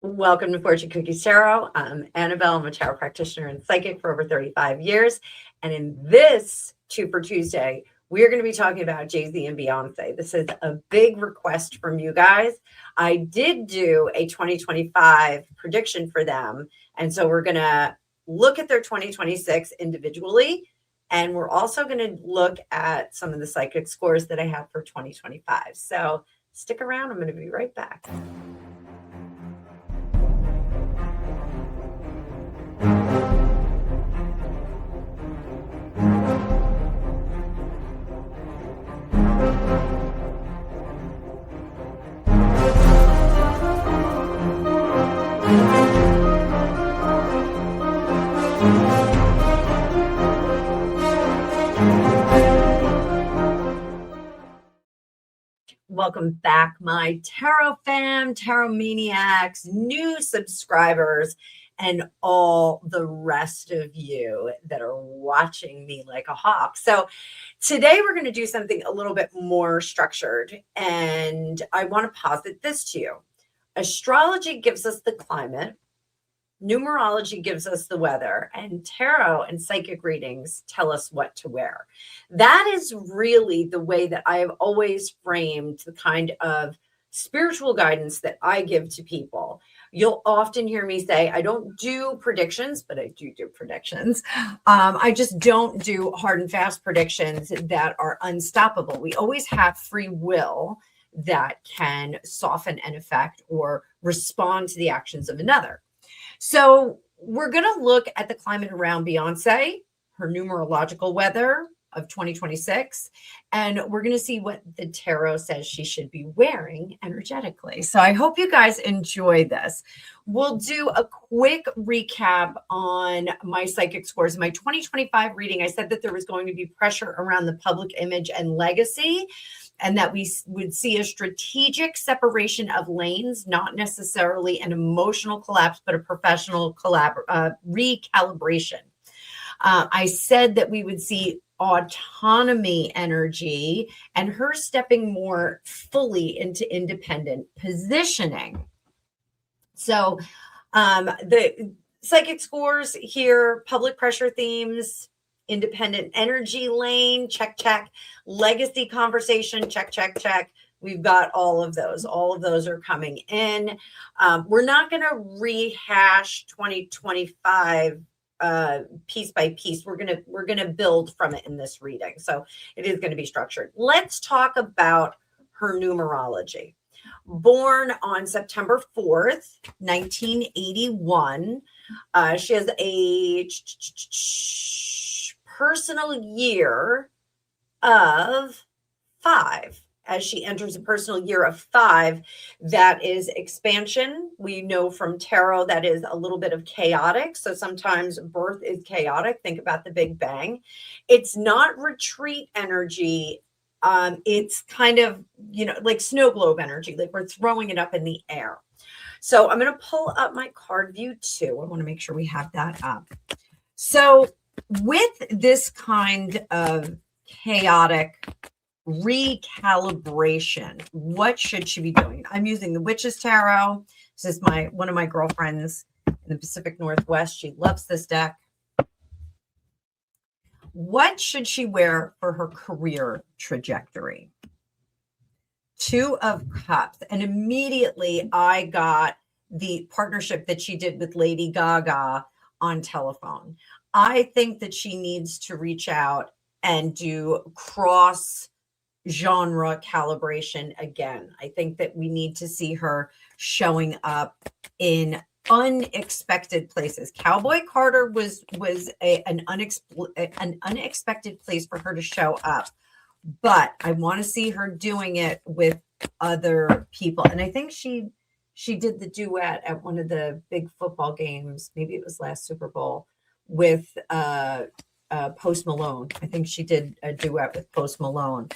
Welcome to Fortune Cookies Tarot. I'm Annabelle. I'm a tarot practitioner and psychic for over 35 years. And in this Two for Tuesday, we're going to be talking about Jay-Z and Beyonce. This is a big request from you guys. I did do a 2025 prediction for them. And so we're going to look at their 2026 individually. And we're also going to look at some of the psychic scores that I have for 2025. So stick around. I'm going to be right back. Welcome back, my tarot fam, tarot maniacs, new subscribers, and all the rest of you that are watching me like a hawk. So today we're going to do something a little bit more structured, and I want to posit this to you. Astrology gives us the climate. Numerology gives us the weather, and tarot and psychic readings tell us what to wear. That is really the way that I have always framed the kind of spiritual guidance that I give to people. You'll often hear me say, I don't do predictions, but I do predictions. I just don't do hard and fast predictions that are unstoppable. We always have free will that can soften an effect or respond to the actions of another. So we're going to look at the climate around Beyonce, her numerological weather of 2026, and we're going to see what the tarot says she should be wearing energetically. So I hope you guys enjoy this. We'll do a quick recap on my psychic scores. My 2025 reading, I said that there was going to be pressure around the public image and legacy, and that we would see a strategic separation of lanes, not necessarily an emotional collapse, but a professional recalibration. I said that we would see autonomy energy and her stepping more fully into independent positioning. So the psychic scores here, public pressure themes, independent energy lane, check, check. Legacy conversation, check, check, check. We've got all of those. All of those are coming in. We're not going to rehash 2025 piece by piece. We're gonna build from it in this reading. So it is going to be structured. Let's talk about her numerology. Born on September 4th, 1981. She has a personal year of 5. As she enters a personal year of 5, that is expansion. We know from tarot that is a little bit of chaotic. So sometimes birth is chaotic. Think about the Big Bang. It's not retreat energy. It's kind of, like snow globe energy, like we're throwing it up in the air. So I'm going to pull up my card view too. I want to make sure we have that up. So with this kind of chaotic recalibration, what should she be doing? I'm using the Witch's Tarot. This is one of my girlfriends in the Pacific Northwest. She loves this deck. What should she wear for her career trajectory? 2 of Cups. And immediately I got the partnership that she did with Lady Gaga on telephone. I think that she needs to reach out and do cross genre calibration again. I think that we need to see her showing up in unexpected places. Cowboy Carter was an unexpected place for her to show up, but I want to see her doing it with other people. And I think she did the duet at one of the big football games. Maybe it was last Super Bowl with Post Malone. I think she did a duet with Post Malone.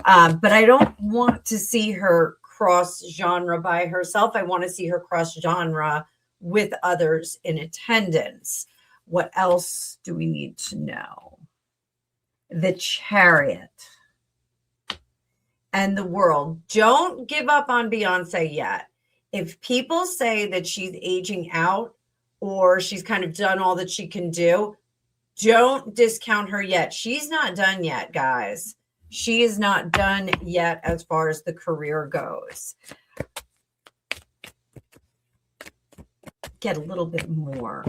But I don't want to see her cross genre by herself. I want to see her cross genre with others in attendance. What else do we need to know? The Chariot and the World. Don't give up on Beyonce yet. If people say that she's aging out or she's kind of done all that she can do, don't discount her yet. She's not done yet, guys. She is not done yet as far as the career goes. Get a little bit more.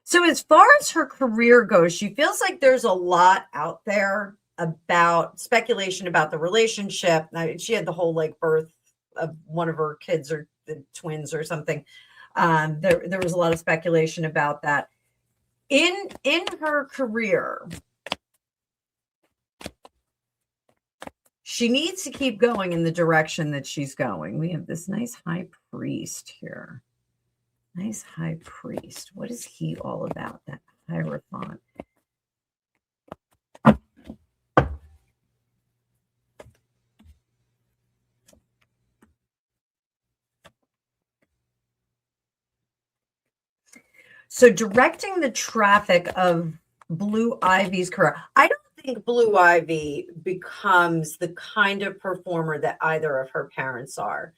So as far as her career goes, she feels like there's a lot out there about speculation about the relationship. She had the whole like birth of one of her kids or the twins or something. There was a lot of speculation about that. In her career, she needs to keep going in the direction that she's going. We have this nice high priest here. Nice high priest. What is he all about, that Hierophant? So directing the traffic of Blue Ivy's career. I don't think Blue Ivy becomes the kind of performer that either of her parents are.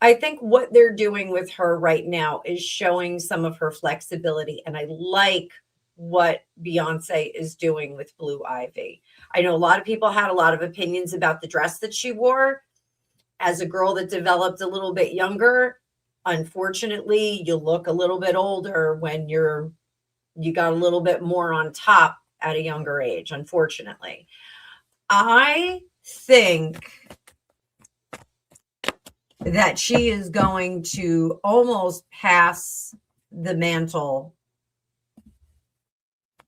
I think what they're doing with her right now is showing some of her flexibility. And I like what Beyonce is doing with Blue Ivy. I know a lot of people had a lot of opinions about the dress that she wore. As a girl that developed a little bit younger, unfortunately, you look a little bit older when you got a little bit more on top at a younger age, unfortunately. I think that she is going to almost pass the mantle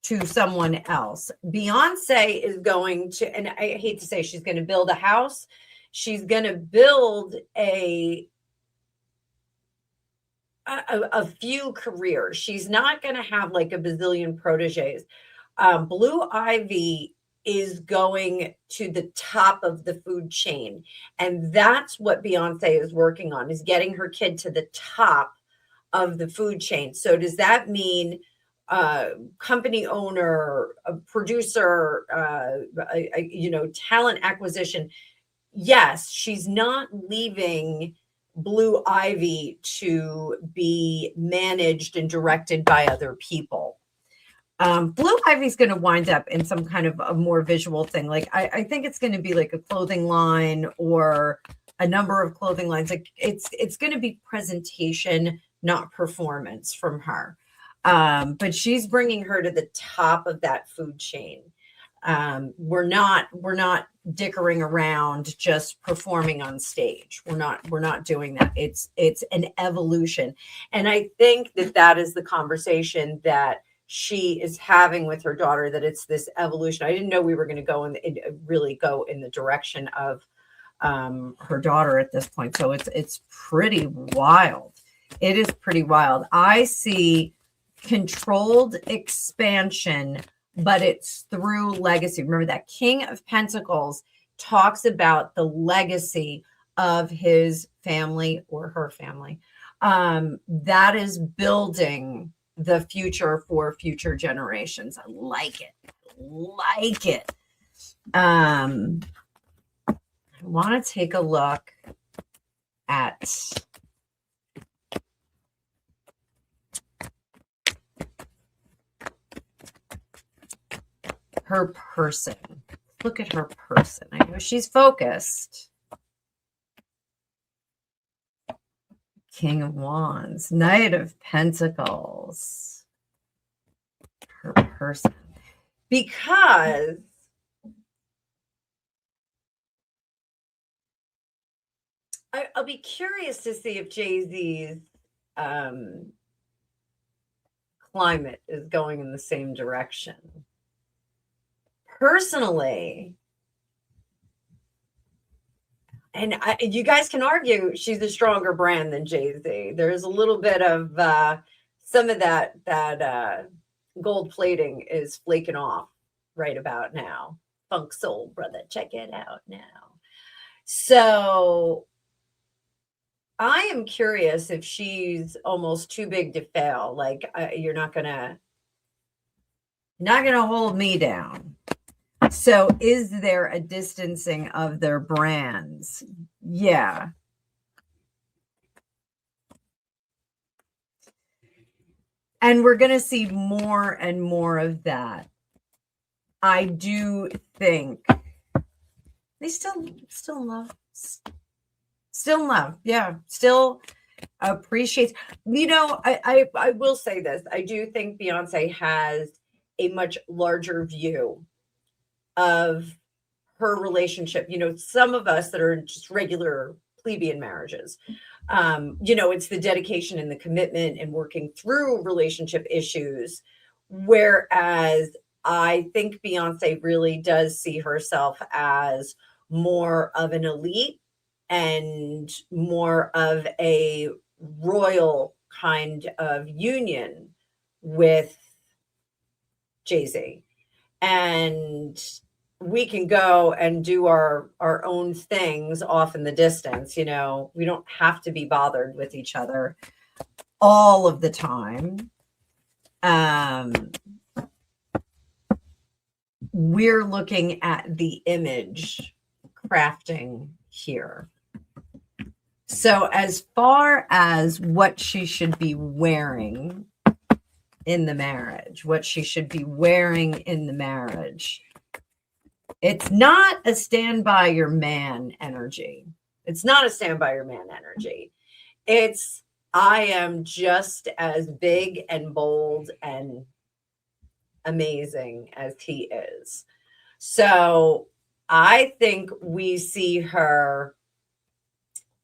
to someone else. Beyonce is going to, and I hate to say, she's going to build a house. She's going to build a few careers. She's not going to have like a bazillion proteges. Blue Ivy is going to the top of the food chain. And that's what Beyonce is working on, is getting her kid to the top of the food chain. So does that mean company owner, a producer, talent acquisition? Yes, she's not leaving Blue Ivy to be managed and directed by other people. Blue Ivy's going to wind up in some kind of a more visual thing. Like I think it's going to be like a clothing line or a number of clothing lines. Like it's going to be presentation, not performance from her. But she's bringing her to the top of that food chain. We're not dickering around just performing on stage. We're not doing that. It's an evolution. And I think that is the conversation that she is having with her daughter, that it's this evolution. I didn't know we were going to go really go in the direction of her daughter at this point. So it's pretty wild. It is pretty wild. I see controlled expansion, but it's through legacy. Remember that King of Pentacles talks about the legacy of his family or her family. That is building the future for future generations. I like it. I want to take a look at her person. Look at her person. I know she's focused. King of Wands, Knight of Pentacles. Her person. Because I'll be curious to see if Jay-Z's climate is going in the same direction. Personally, and you guys can argue she's a stronger brand than Jay-Z. There's a little bit of some of that gold plating is flaking off right about now. Funk soul, brother, check it out now. So I am curious if she's almost too big to fail. Like you're not gonna hold me down. So is there a distancing of their brands? Yeah. And we're going to see more and more of that. I do think they still love, yeah, still appreciates. I will say this. I do think Beyonce has a much larger view of her relationship. Some of us that are in just regular plebeian marriages, it's the dedication and the commitment and working through relationship issues. Whereas I think Beyonce really does see herself as more of an elite and more of a royal kind of union with Jay-Z. And we can go and do our own things off in the distance. We don't have to be bothered with each other all of the time. We're looking at the image crafting here. So as far as what she should be wearing in the marriage, it's not a stand by your man energy. It's I am just as big and bold and amazing as he is. So I think we see her,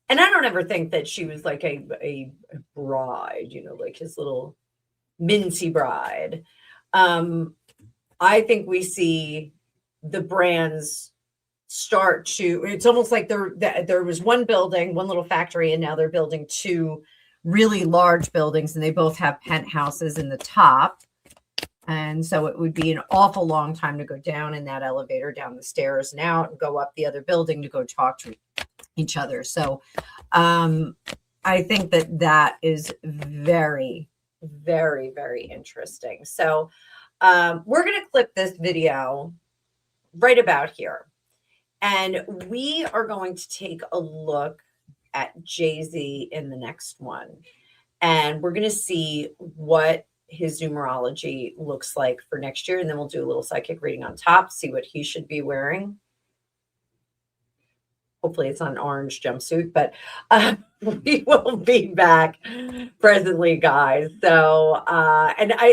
and I don't ever think that she was like a bride, like his little mincy bride. I think we see the brands start to, it's almost like there was one building, one little factory, and now they're building two really large buildings, and they both have penthouses in the top. And so it would be an awful long time to go down in that elevator, down the stairs and out, and go up the other building to go talk to each other. So I think that is very, very, very interesting. So we're going to clip this video right about here. And we are going to take a look at Jay-Z in the next one. And we're going to see what his numerology looks like for next year. And then we'll do a little psychic reading on top, see what he should be wearing. Hopefully it's an orange jumpsuit, but we will be back presently, guys. So,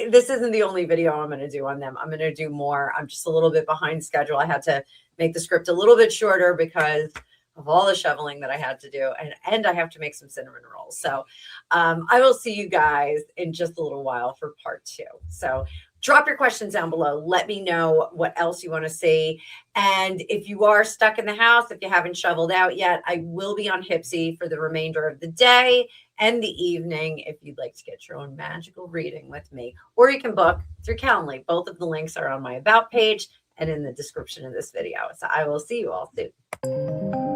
this isn't the only video I'm going to do on them. I'm going to do more. I'm just a little bit behind schedule. I had to make the script a little bit shorter because of all the shoveling that I had to do. And I have to make some cinnamon rolls. So I will see you guys in just a little while for part 2. So drop your questions down below. Let me know what else you want to see. And if you are stuck in the house, if you haven't shoveled out yet, I will be on Hypsy for the remainder of the day and the evening if you'd like to get your own magical reading with me. Or you can book through Calendly. Both of the links are on my About page and in the description of this video. So I will see you all soon.